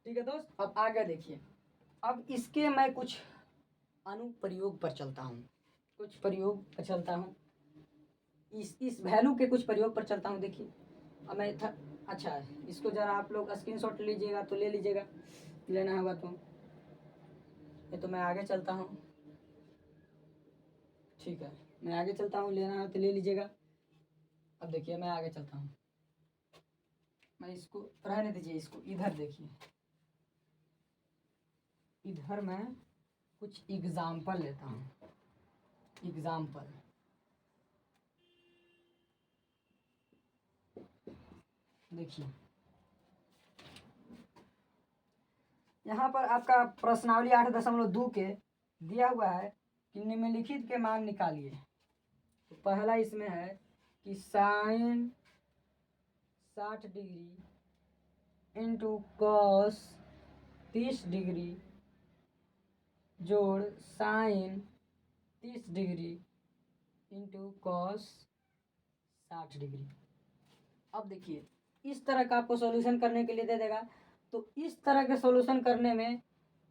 ठीक है दोस्त, अब आगे देखिए, अब इसके मैं कुछ अनुप्रयोग पर चलता हूँ, कुछ प्रयोग पर चलता हूँ, इस वैल्यू के कुछ प्रयोग पर चलता हूँ। देखिए अब मैं अच्छा इसको ज़रा आप लोग स्क्रीनशॉट लीजिएगा तो ले लीजिएगा, लेना होगा तो ये तो मैं आगे चलता हूँ। ठीक है, मैं आगे चलता हूँ, लेना है तो ले लीजिएगा। अब देखिए मैं आगे चलता हूँ, मैं इसको रहने दीजिए, इसको इधर देखिए, इधर मैं कुछ एग्जाम्पल लेता हूँ, एग्जाम्पल। देखिए यहाँ पर आपका प्रश्नावली 8.2 के दिया हुआ है कि निम्नलिखित के मान निकालिए। तो पहला इसमें है कि sine 60 degree into cos 30 degree जोड़ sine 30 degree into cos 60 degree. अब देखिए इस तरह का आपको सॉल्यूशन करने के लिए दे देगा, तो इस तरह के सॉल्यूशन करने में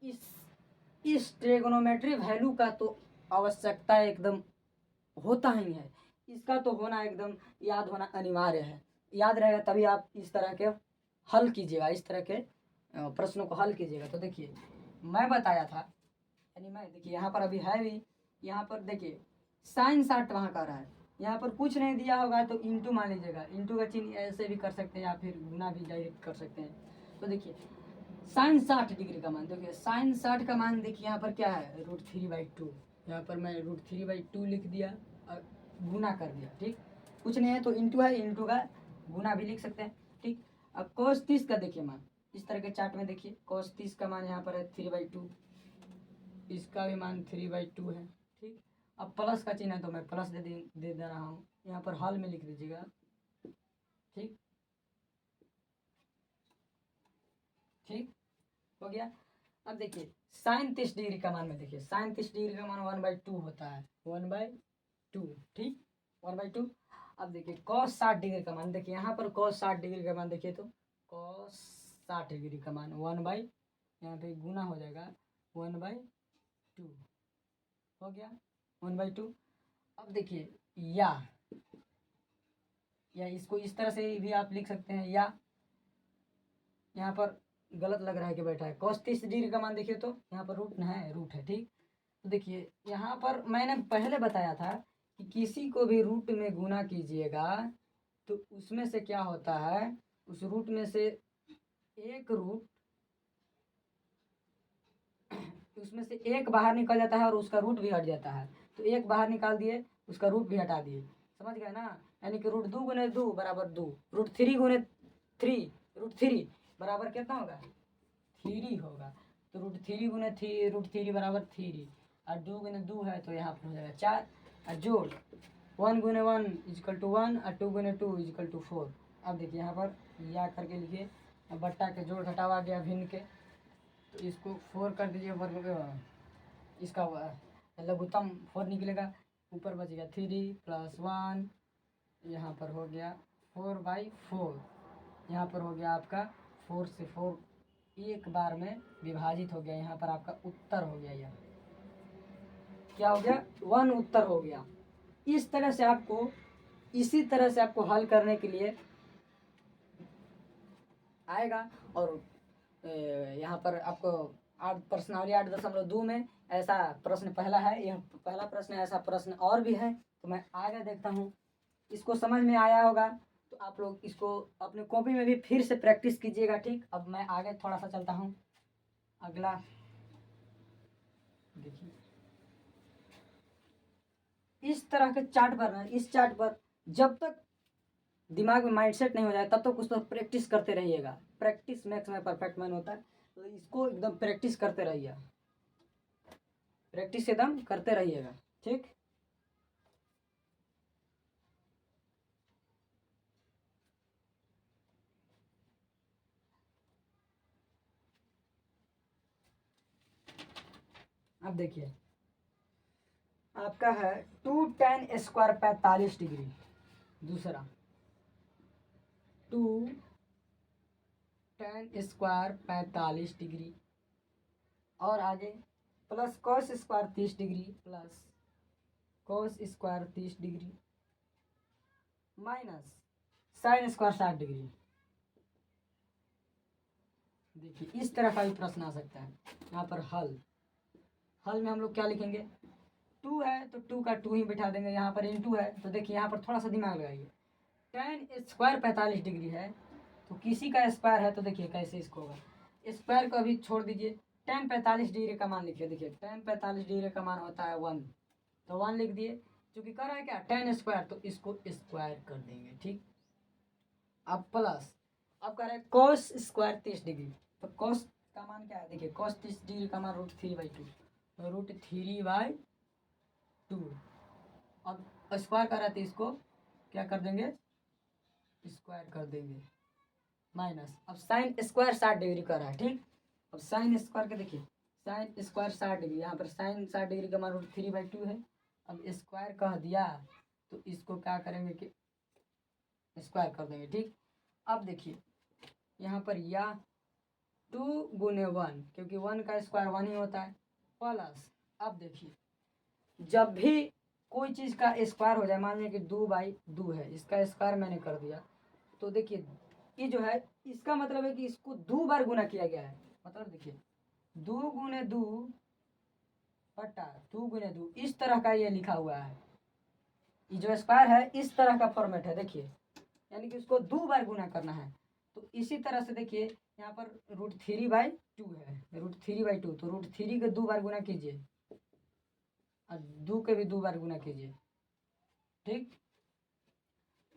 इस ट्रिग्नोमेट्री वैल्यू का तो आवश्यकता एकदम होता ही है, इसका तो होना एकदम याद होना अनिवार्य है, याद रहेगा तभी आप इस तरह के हल कीजिएगा, इस तरह के प्रश्नों को हल कीजिएगा। तो देखिए मैं बताया था, यानी मैं देखिए यहाँ पर अभी है भी, यहाँ पर देखिए साइन 60 वहाँ का रहा है, यहाँ पर कुछ नहीं दिया होगा तो इंटू मान लीजिएगा, इंटू का चिन्ह ऐसे भी कर सकते हैं या फिर गुना भी डायरेक्ट कर सकते हैं। तो देखिए साइन 60 डिग्री का मान, देखिए साइन 60 का मान देखिए यहाँ पर क्या है √3/2, यहाँ पर मैं √3/2 लिख दिया और गुना कर दिया। ठीक, कुछ नहीं है तो इंटू है, इंटू का गुना भी लिख सकते हैं। ठीक, अब cos 30 का देखिए मान, इस तरह के चार्ट में देखिए cos 30 का मान यहाँ पर है 3/2, इसका भी मान 3/2 है। ठीक, अब प्लस का चिन्ह है तो मैं प्लस दे रहा हूँ, यहाँ पर हल में लिख दीजिएगा। ठीक, ठीक हो गया। अब देखिए साइन 30 डिग्री का मान में देखिए, साइन 30 डिग्री का मान 1/2 होता है, 1/2, ठीक, 1/2। अब देखिए कॉस 60 डिग्री का मान, देखिए यहाँ पर कॉस 60 डिग्री का मान देखिए, तो कॉस 60 डिग्री का मान 1/, यहाँ पे गुना हो जाएगा 1/2 हो गया, 1/2। अब देखिए या इसको इस तरह से भी आप लिख सकते हैं, या यहाँ पर गलत लग रहा है कि बैठा है, cos 30 डिग्री का मान देखिए, तो यहाँ पर रूट है, ठीक। तो देखिए यहाँ पर मैंने पहले बताया था कि किसी को भी रूट में गुना कीजिएगा तो उसमें से क्या होता है, उस रूट में से एक रूट उसमें से एक बाहर निकल जाता है और उसका रूट भी हट जाता है। तो एक बाहर निकाल दिए, उसका रूट भी हटा दिए, समझ गए ना। यानी कि रूट 2 गुने 2 बराबर 2, रूट 3 गुने 3, रूट 3 बराबर कितना होगा, 3 होगा। तो रूट 3 गुने रूट 3 बराबर 3, और 2 गुने 2 है तो यहाँ पर हो जाएगा 4, और जोड़ 1 गुने 1 इजकल टू 1, और 2 गुने 2 इजकल टू 4। अब देखिए यहाँ पर या करके लिखिए, बट्टा के जोड़ घटावा गया भिन्न के, तो इसको 4 कर दीजिए, वर्ग इसका लघुत्तम 4 निकलेगा, ऊपर बचेगा 3 + 1, यहाँ पर हो गया 4/4, यहाँ पर हो गया आपका 4 से 4 एक बार में विभाजित हो गया, यहाँ पर आपका उत्तर हो गया, यह क्या हो गया, 1 उत्तर हो गया। इस तरह से आपको, इसी तरह से आपको हल करने के लिए आएगा। और यहाँ पर आपको प्रश्नावली 8.2 में ऐसा प्रश्न पहला है, यह पहला प्रश्न है, ऐसा प्रश्न और भी है। तो मैं आगे देखता हूँ, इसको समझ में आया होगा तो आप लोग इसको अपने कॉपी में भी फिर से प्रैक्टिस कीजिएगा, ठीक। अब मैं आगे थोड़ा सा चलता हूँ, अगला देखिए, इस तरह के चार्ट पर ना, इस चार्ट पर जब तक दिमाग में माइंडसेट नहीं हो जाए तब तक उस पर प्रैक्टिस करते रहिएगा। प्रैक्टिस मैक्स में परफेक्ट मैन होता है, तो इसको एकदम प्रैक्टिस करते रहिए, प्रैक्टिस एकदम करते रहिएगा, ठीक। अब देखिए आपका है 2 tan स्क्वायर 45 डिग्री, दूसरा 2 tan स्क्वायर 45 डिग्री, और आगे plus cos square 30 degree, plus cos square 30 degree, minus sine square 60 degree. देखिए इस तरह का भी प्रश्न आ सकता है। यहाँ पर हल में हम लोग क्या लिखेंगे, 2 है तो 2 का 2 ही बिठा देंगे, यहाँ पर इनटू है तो देखिए यहाँ पर थोड़ा सा दिमाग लगाइए, tan स्क्वायर 45 डिग्री है तो किसी का स्क्वायर है, तो देखिए कैसे इसको होगा, स्क्वायर को अभी छोड़ दीजिए, tan 45 डिग्री का मान लिखिए। देखिए tan 45 डिग्री का मान होता है 1, तो 1 लिख दिए, क्योंकि कर रहा है क्या, tan स्क्वायर, तो इसको स्क्वायर कर देंगे, ठीक। अब प्लस, अब कह रहे हैं cos स्क्वायर 30 डिग्री, तो cos का मान क्या है, देखिए cos 30 डिग्री का मान √3/2, तो √3/2। अब स्क्वायर कर रहा है तो इसको क्या कर देंगे, स्क्वायर कर देंगे, माइनस, अब साइन स्क्वायर 60 डिग्री कर रहा है, ठीक। अब साइन स्क्वायर के देखिए, साइन स्क्वायर 60 डिग्री, यहाँ पर साइन 60 डिग्री का मान √3/2 है। अब स्क्वायर कह दिया तो इसको क्या करेंगे कि स्क्वायर कर देंगे, ठीक। अब देखिए यहाँ पर या 2 गुने 1, क्योंकि 1 का स्क्वायर 1 ही होता है, प्लस, अब देखिए जब भी कोई चीज़ का स्क्वायर हो जाए, मान लीजिए कि 2/2 है, इसका स्क्वायर मैंने कर दिया, तो देखिए ये जो है इसका मतलब है कि इसको 2 बार गुना किया गया है, मतलब देखिए 2 गुने 2 बटा 2 गुने 2, इस तरह का ये लिखा हुआ है, ये जो स्क्वायर है इस तरह का फॉर्मेट है, देखिए यानी कि उसको 2 बार गुना करना है। तो इसी तरह से देखिए यहाँ पर √3/2 है, √3/2, तो √3 के 2 बार गुना कीजिए और 2 के भी 2 बार गुना कीजिए, ठीक,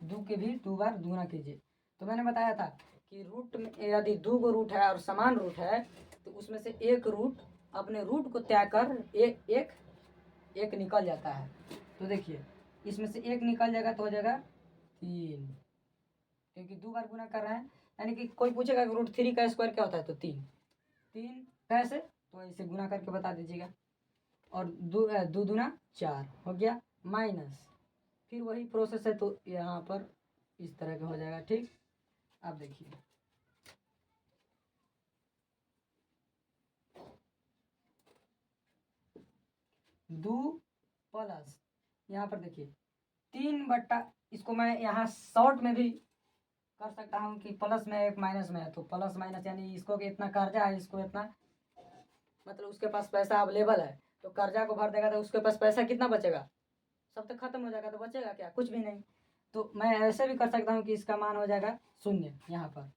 2 के भी 2 बार गुना कीजिए। तो मैंने बताया था कि रूट में यदि 2 गो रूट है और समान रूट है तो उसमें से एक रूट अपने रूट को त्याग कर एक निकल जाता है। तो देखिए इसमें से एक निकल जाएगा तो हो जाएगा 3, क्योंकि 2 बार गुना कर रहे हैं। यानी कि कोई पूछेगा कि √3 का स्क्वायर क्या होता है, तो 3 कैसे, तो ऐसे गुना करके बता दीजिएगा। और दो दूना 4 हो गया, माइनस फिर वही प्रोसेस है, तो यहाँ पर इस तरह का हो जाएगा। ठीक, अब देखिए 2 प्लस यहाँ पर देखिए 3/, इसको मैं यहाँ शॉर्ट में भी कर सकता हूँ कि प्लस में एक माइनस में है, तो प्लस माइनस यानी इसको कि इतना कर्जा है, इसको इतना, मतलब उसके पास पैसा अवेलेबल है, तो कर्जा को भर देगा तो उसके पास पैसा कितना बचेगा, सब तो खत्म हो जाएगा, तो बचेगा क्या, कुछ भी नहीं। तो मैं ऐसे भी कर सकता हूँ कि इसका मान हो जाएगा 0, यहाँ पर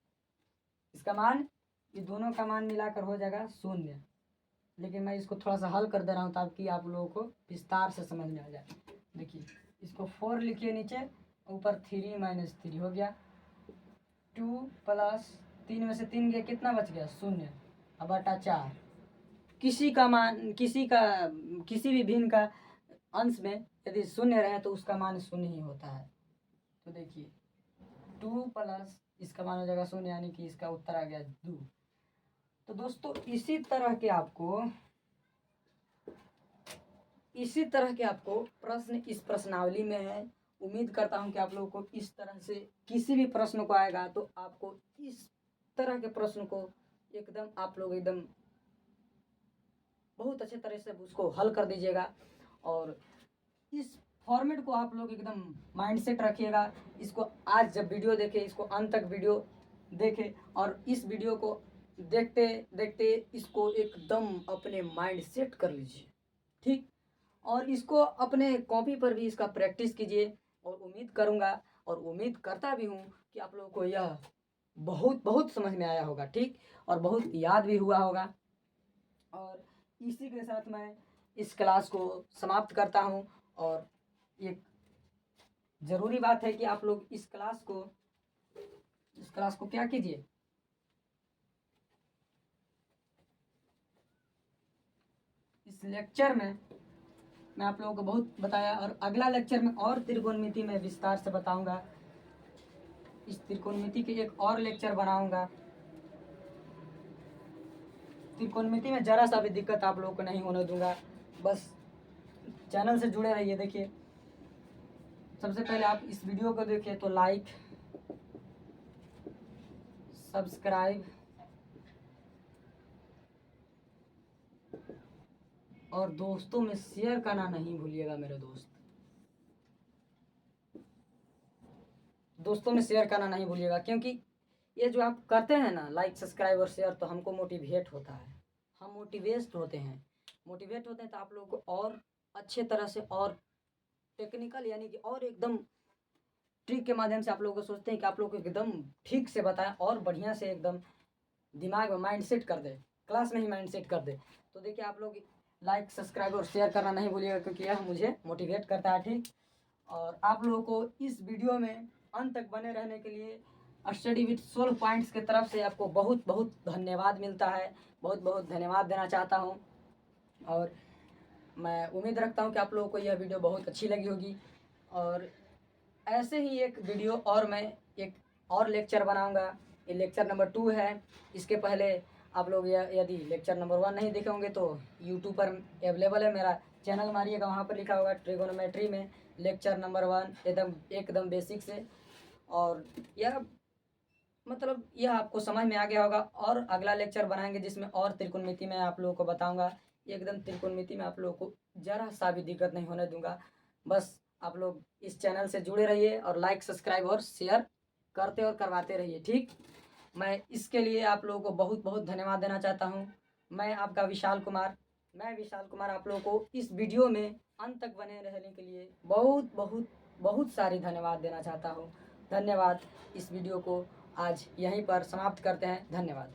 इसका मान, ये दोनों का मान मिलाकर हो जाएगा 0। लेकिन मैं इसको थोड़ा सा हल कर दे रहा हूँ ताकि आप लोगों को विस्तार से समझ में आ जाए। देखिए इसको 4 लिखिए नीचे, ऊपर 3 माइनस 3 हो गया, 2 प्लस 3 में से 3 गया, कितना बच गया 0, अब बटा 4। किसी का मान, किसी भी भिन्न का अंश में यदि 0 रहे तो उसका मान 0 ही होता है। तो देखिए 2 प्लस इसका मान हो जाएगा 0, यानी कि इसका उत्तर आ गया 2। तो दोस्तों इसी तरह के आपको प्रश्न इस प्रश्नावली में है। उम्मीद करता हूं कि आप लोगों को इस तरह से किसी भी प्रश्न को आएगा तो आपको इस तरह के प्रश्न को एकदम आप लोग एकदम बहुत अच्छे तरह से उसको हल कर दीजिएगा। और इस फॉर्मेट को आप लोग एकदम माइंडसेट रखिएगा। इसको आज जब वीडियो देखें, इसको अंत तक वीडियो देखें और इस वीडियो को देखते देखते इसको एकदम अपने माइंड सेट कर लीजिए। ठीक, और इसको अपने कॉपी पर भी इसका प्रैक्टिस कीजिए। और उम्मीद करूँगा और उम्मीद करता भी हूँ कि आप लोगों को यह बहुत बहुत समझ में आया होगा। ठीक, और बहुत याद भी हुआ होगा। और इसी के साथ मैं इस क्लास को समाप्त करता हूँ। और एक ज़रूरी बात है कि आप लोग इस क्लास को क्या कीजिए, इस लेक्चर में मैं आप लोगों को बहुत बताया, और अगला लेक्चर में और त्रिकोणमिति में विस्तार से बताऊंगा। इस त्रिकोणमिति के एक और लेक्चर बनाऊंगा। त्रिकोणमिति में ज़रा सा भी दिक्कत आप लोगों को नहीं होने दूंगा। बस चैनल से जुड़े रहिए। देखिए सबसे पहले आप इस वीडियो को देखिए तो लाइक, सब्सक्राइब और दोस्तों में शेयर करना नहीं भूलिएगा। मेरे दोस्तों में शेयर करना नहीं भूलिएगा, क्योंकि ये जो आप करते हैं ना लाइक, सब्सक्राइब और शेयर, तो हमको मोटिवेट होता है, हम मोटिवेट होते हैं तो आप लोगों को और अच्छे तरह से और टेक्निकल यानी कि और एकदम ट्रिक के माध्यम से आप लोगों को सोचते हैं कि आप लोग को एकदम ठीक से बताएं और बढ़िया से एकदम दिमाग में माइंड सेट कर दे, क्लास में ही माइंड सेट कर दे। तो देखिए आप लोग लाइक, सब्सक्राइब और शेयर करना नहीं भूलिएगा, क्योंकि यह मुझे मोटिवेट करता है। ठीक, और आप लोगों को इस वीडियो में अंत तक बने रहने के लिए स्टडी विद 12 पॉइंट्स की तरफ से आपको बहुत बहुत धन्यवाद मिलता है, बहुत बहुत धन्यवाद देना चाहता हूँ। और मैं उम्मीद रखता हूँ कि आप लोगों को यह वीडियो बहुत अच्छी लगी होगी। और ऐसे ही एक वीडियो और मैं एक और लेक्चर बनाऊंगा। ये लेक्चर नंबर 2 है। इसके पहले आप लोग यदि लेक्चर नंबर 1 नहीं देखे होंगे तो यूट्यूब पर अवेलेबल है, मेरा चैनल मारिएगा, वहाँ पर लिखा होगा ट्रिगोनोमेट्री में लेक्चर नंबर 1 एकदम बेसिक से। और यह मतलब यह आपको समझ में आ गया होगा। और अगला लेक्चर बनाएंगे जिसमें और त्रिकोणमिति में आप लोगों को बताऊंगा। एकदम त्रिकोणमिति में आप लोगों को ज़रा सा भी दिक्कत नहीं होने दूंगा। बस आप लोग इस चैनल से जुड़े रहिए और लाइक, सब्सक्राइब और शेयर करते और करवाते रहिए। ठीक, मैं इसके लिए आप लोगों को बहुत बहुत धन्यवाद देना चाहता हूँ। मैं आपका विशाल कुमार आप लोगों को इस वीडियो में अंत तक बने रहने के लिए बहुत बहुत बहुत सारी धन्यवाद देना चाहता हूँ। धन्यवाद। इस वीडियो को आज यहीं पर समाप्त करते हैं। धन्यवाद।